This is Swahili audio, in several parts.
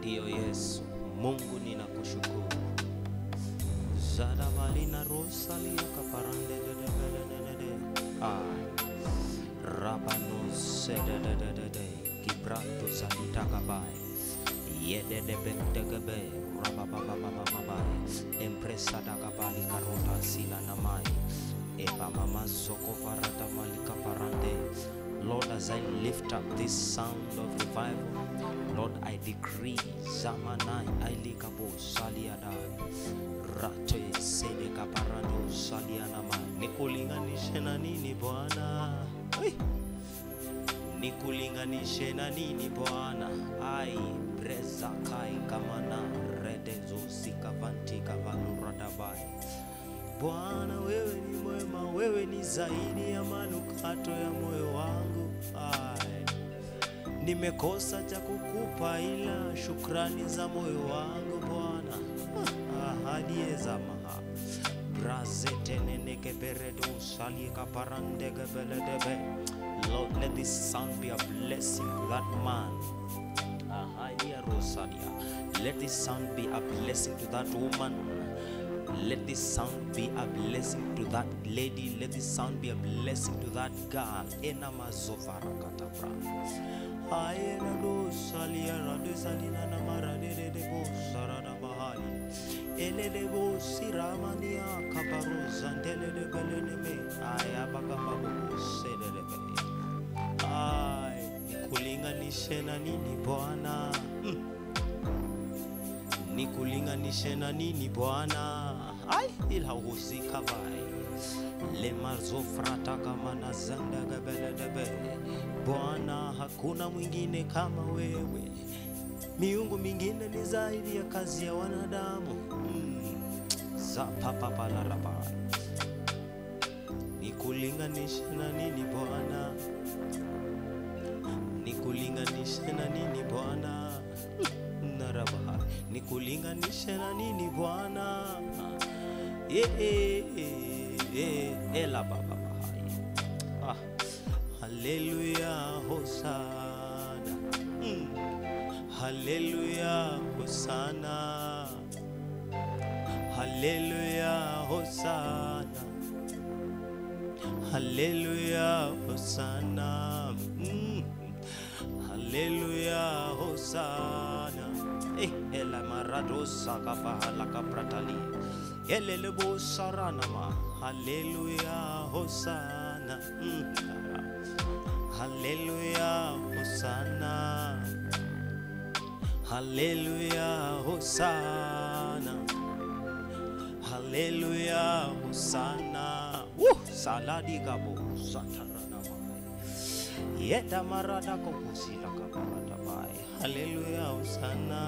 Ndiyo Yesu, Mungu ninakushukuru. Zadabalina rosalia kaparande de Rabano sedededede Gibrato zalitakabai Yededebedegebe Rabababababai Empresa dakabali karota sila namai Eba mama zoko farata malika parande. Lord, as I lift up this sound of revival, Lord, I decree Zamanai Ailikabo Saliadai Rate Sede Kaparano Salianama Nikulinganishe na nini Bwana? Nikulinganishe na nini Bwana? Ai Breza Kai Kamana Redezo Sikavanti Kavaluradabai. Bwana wewe ni mwema, wewe ni zaidi ya manukato ya moyo wangu. Ai, nimekosa cha kukupa ila shukrani za moyo wangu Bwana. Ahadi za maha brazete neneke beredo salika parandege beledebe. Lord, let this sound be a blessing to that man. Ahadi rosalia. Let this sound be a blessing to that woman. Let this sound be a blessing to that lady. Let this sound be a blessing to that girl. Enamazovara katabra. Ayena do salia rade salina namara de bo sarada bahali. Ele de bo siramania kabaroza ndele de beleneme. Ayabaka babu sede de be. Ay, nikulinganishe na nini Bwana? Nikulinganishe na nini Bwana? Ai ilhauhusika vai le marzofrata kama na zanda gabeledebe. Bwana hakuna mwingine kama wewe. Miungu mingine ni zaidi ya kazi ya wanadamu. Za papa la raba. Nikulinganishe na nini Bwana? Nikulinganishe na nini Bwana? Narabaha. Nikulinganishe na nini Bwana? Ela baba bahai. Hallelujah, Hosanna. Hallelujah, Hosanna. Hallelujah, Hosanna. Hallelujah, Hosanna. Hallelujah, Hosanna. Ela maradosa kapahala kapratali. Elelebo saranama. Hallelujah, Hosanna. Hallelujah, Hosanna. Hallelujah, Hosanna. Hallelujah, Hosanna. Saladi gabo sataranama. Yeta marada kopusila kaparata bai. Hallelujah, Hosanna.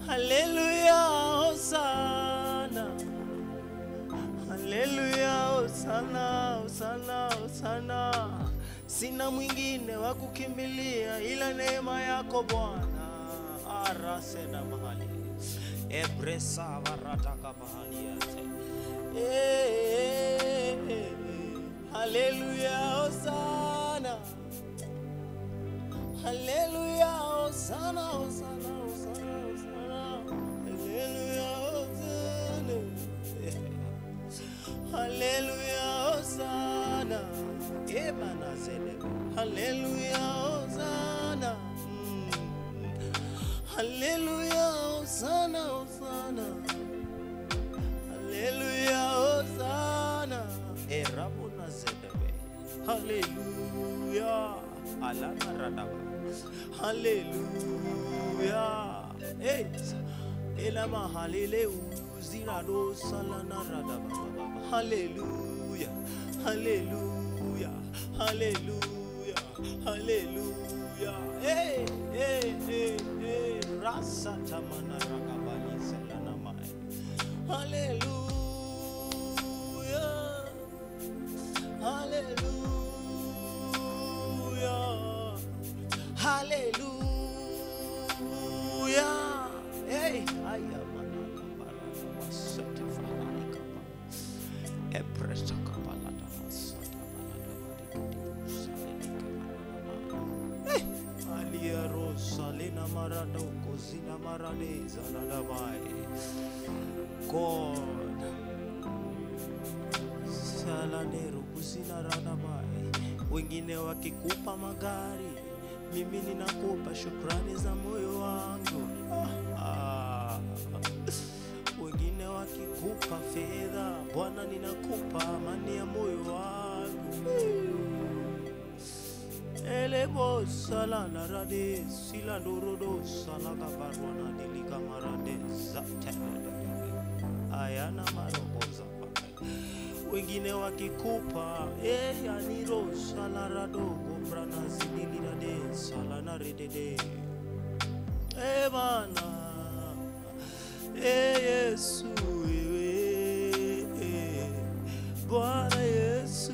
Hallelujah, Hosanna. Hallelujah, Hosanna, Hosanna, Hosanna. Sina mwingine wa kukimbilia ila neema yako Bwana. Arasena mahali. Ebresa varataka mahali yate. Hallelujah, Hosanna. Hallelujah, Hosanna, Hosanna, Hosanna, Hosanna. Hallelujah, Hosanna. Hallelujah, Hosanna. Emana zele. Hallelujah, Hosanna. Hallelujah, Hosanna, Hosanna. Hallelujah, Hosanna. Erabona zele. Hallelujah. Alama radaba. Hallelujah. Elama hallelujah. Do salana radaba. Hallelujah. Hallelujah. Hallelujah. Hallelujah. Rasa tamana rakabali selana mai. Hallelujah. Hallelujah. Hallelujah. Ayamana kabala wasata fahani kaba. Epresa kabala wasata balada barikati. Lia rosa lina maradoko zina maradeza ladabai. God salanero kuzina radabai. Wengine wakikupa magari, mimi ninakupa shukrani za moyo wangu. Wengine wakikupa fedha, Bwana ninakupa amani ya moyo wangu. Elebo sala na rade sila ndorodo sala kabarwana dilika marade zatenda ayana maroboza. Wengine wakikupa yaniro sala radogo brana zidilirade sala na redede. Bana Yesu Bwana Yesu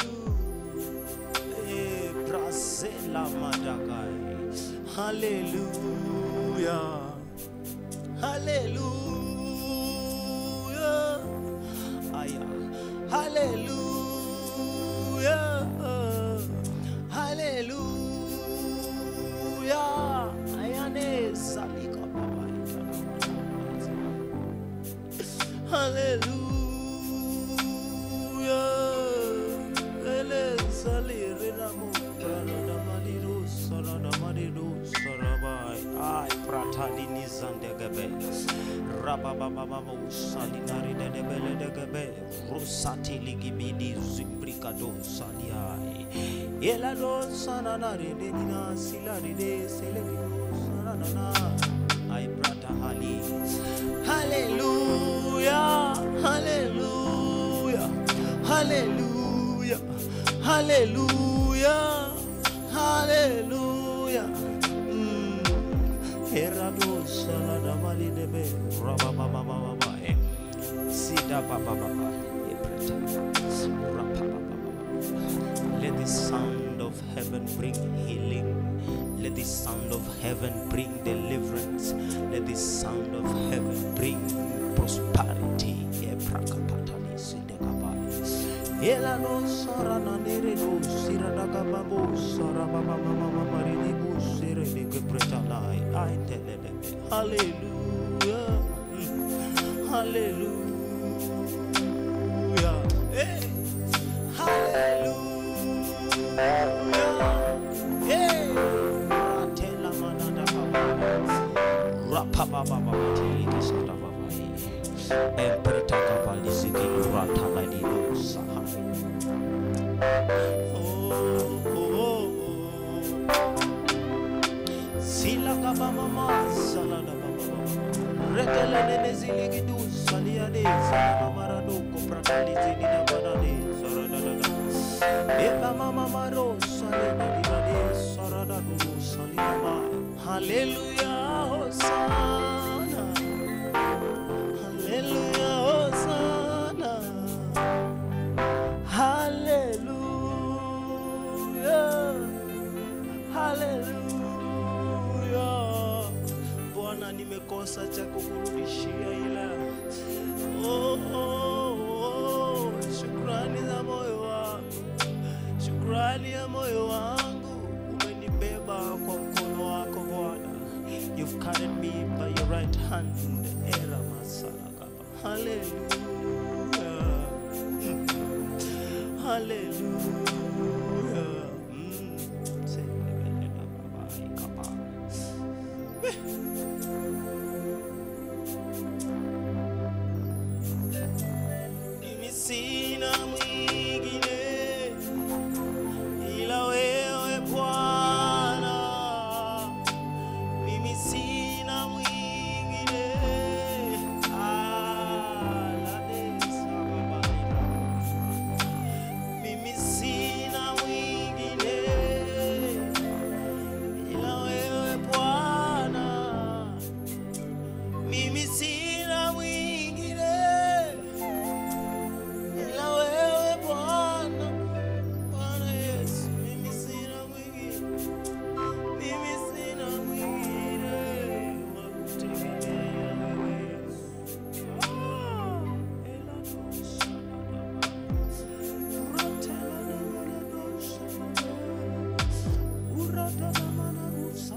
Brazela madakai. Hallelujah, hallelujah, aya, hallelujah, hallelujah, ayane salika baba. Hallelujah, ele salire na mukara na madiru sara na madiru sarabai. Ay pratali ni zandegebe rabababa usalinari de bele de gebe rusati ligibidi zibrikado saliai ela do sana na de nina silari de selego sana na ay prata hali. Hallelujah, hallelujah, hallelujah, hallelujah, hallelujah. Erado sala da mali debe raba baba baba sida baba baba rapa baba. Let the sound of heaven bring healing. Let the sound of heaven bring deliverance. Let the sound of heaven bring prosperity. Ela no sara na nere no sira da gababo sara baba mama marini bu sire de kepretalai. I tell them hallelujah, hallelujah, hey, hallelujah, hey. Rapa baba baba tili kisata baba empreta kavali ziki rata ladi dosa. Sila kaba mama sala da baba retele nene zili gidu salia de sala marado comprata li zini na banane sara da da. Eba mama maro sala da di de sara da do salia ma. Hallelujah, Hosanna, hallelujah, Hosanna, hallelujah, hallelujah. Bwana nimekosa cha kukurudishia ila shukrani za moyo wangu, shukrani ya moyo wangu. Umenibeba kwa mkono wako Bwana. You've carried me by your right hand. Era masala kaba. Hallelujah, hallelujah. Mimi sina mwingine ila wewe Bwana. Mimi sina mwingine mimi sina mwingine ila wewe Bwana. Mimi sina mwingine ila wewe Bwana. Bwana Yesu, mimi sina mwingine, mimi sina mwingine wa kutegemea wewe Yesu. Ela dosha rotela na dosha urata na mana rusa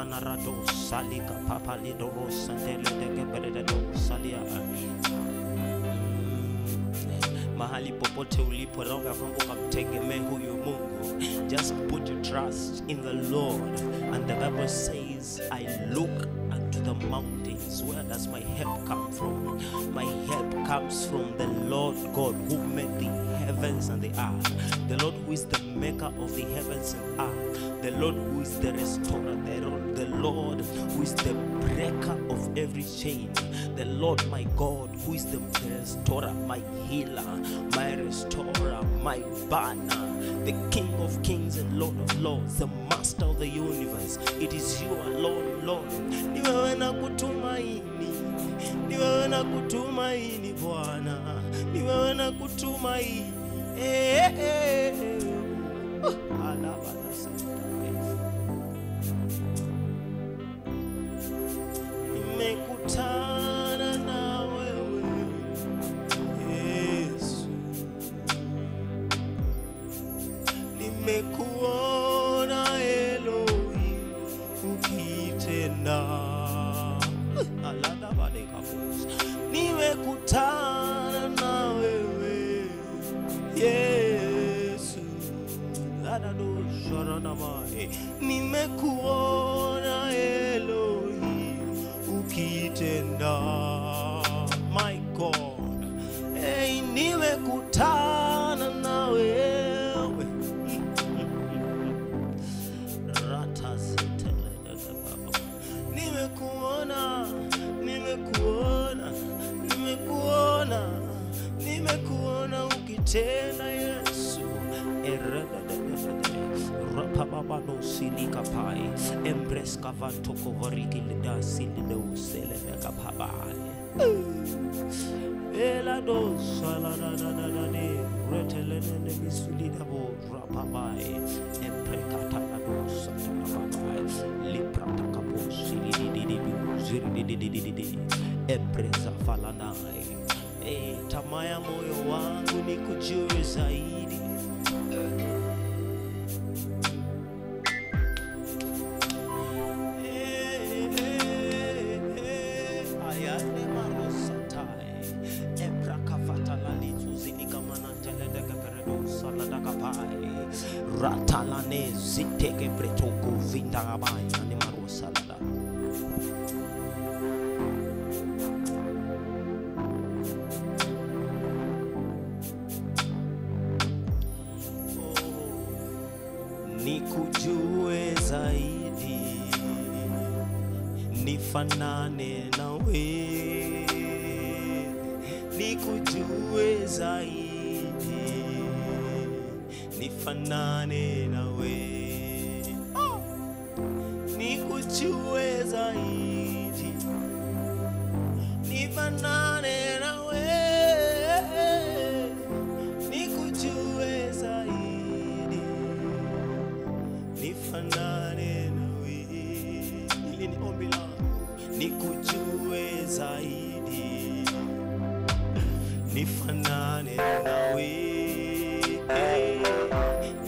manarato salika papa lidoro sandele deke beredo salia. Mahali popote ulipo naomba kwamba ukamtegemee huyu Mungu. Just put your trust in the Lord. And the Bible says, I look unto the mountains. Where does my help come from? My help comes from the Lord God who made the heavens and the earth. The Lord who is the maker of the heavens and earth. The Lord who is the restorer. The Lord who is the breaker of every chain. The Lord my God who is the restorer, my healer, my restorer, my banner. The King of kings and Lord of lords, the master of the universe. It is you alone, Lord. Ni wewe na kutumaini. Ni wewe na kutumaini Bwana. Ni wewe na kutumaini. Alabada satai. Nimekutana na wewe Yesu. Nimekuona Elohim ukitenda. Aladabade kabus. Nimekutana na wewe Yesu. Adado sharanamai. Nimekuona Elohim ukitenda. My God. Hey, nimekutana na wewe. Nimekuona ukitenda Yesu. Rapababano silika pai. Embrace kavanto kovariki lida silida usele kapabai. Ela do sala da de retelene misulida bo rapabai. Emprekata do sala papai. Liprata kapo silidi. Empresa falanai. Tamaa ya moyo wangu ni kujue zaidi. Ayane marosatai. Emprakafata lalitu zinigamanantele deke peredo salada kapai. Ratalane ziteke bretoko vindabai ane marosalada. Nikujue zaidi, nifanane nawe. Nikujue zaidi, nifanane nawe. Nikujue zaidi, nifanane nawe. Nikujue zaidi, nifanane nawe. Hili ni ombi langu. Nikujue zaidi, nifanane nawe.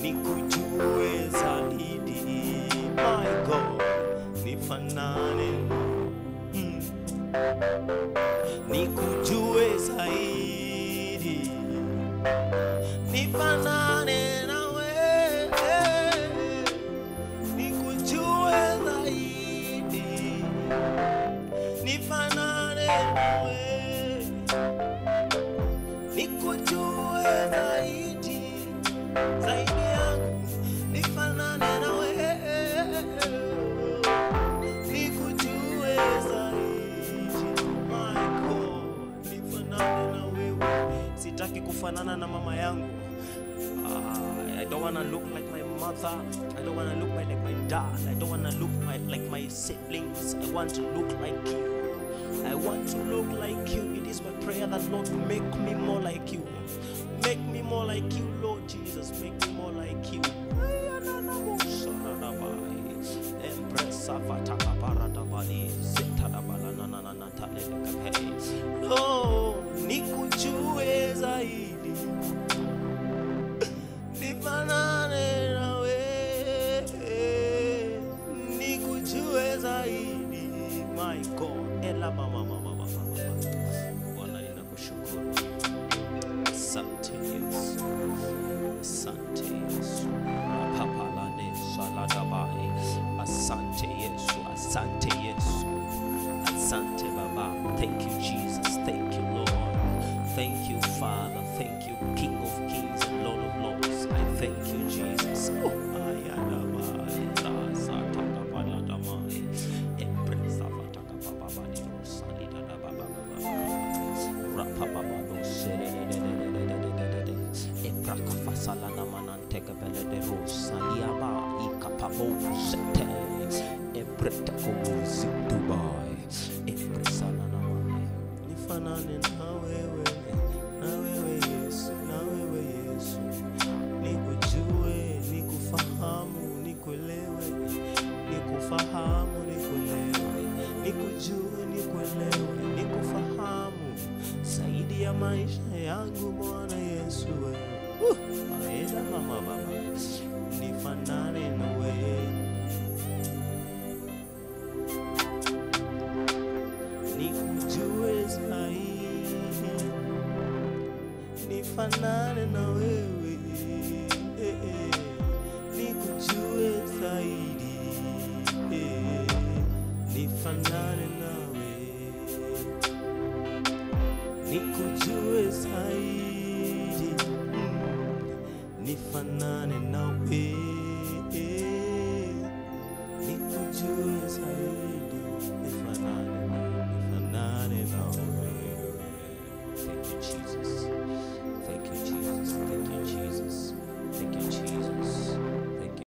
Nikujue zaidi, my God, nifanane. Nikujue zaidi, nifanane nawe. Nikujue zaidi, nifanane nawe. Nikujue zaidi, zaidi yangu, nifanane nawe. Nikujue zaidi, my God, nifanane na wewe. Sitaki kufanana na mama yangu. I don't want to look like my mother. I don't want to look like my dad. I don't want to look like my siblings. I want to look like you. I want to look like you. It is my prayer that Lord make me more like you. Make me more like you, Lord Jesus. Make me more like you. Oh, nikujue zaidi, nifanane nawe. Nikujue Asante Yesu, asante Yesu. Papalane saladabai. Asante Yesu, asante Yesu, asante Baba. Thank you Jesus, thank you Lord, thank you Father, thank you King of Kings and Lord of Lords. I thank you Jesus. Nifanane na wewe, na wewe Yesu, na wewe Yesu. Nikujue, nikufahamu, nikuelewe, nikufahamu, nikuelewe, nikujue, nikuelewe, nikufahamu zaidi ya maisha yangu Bwana Yesu wewe. Aenda mama baba, nifanane na wewe, nikujue zaidi, nifanane na wewe, nikujue zaidi, nifanane na wewe, nikujue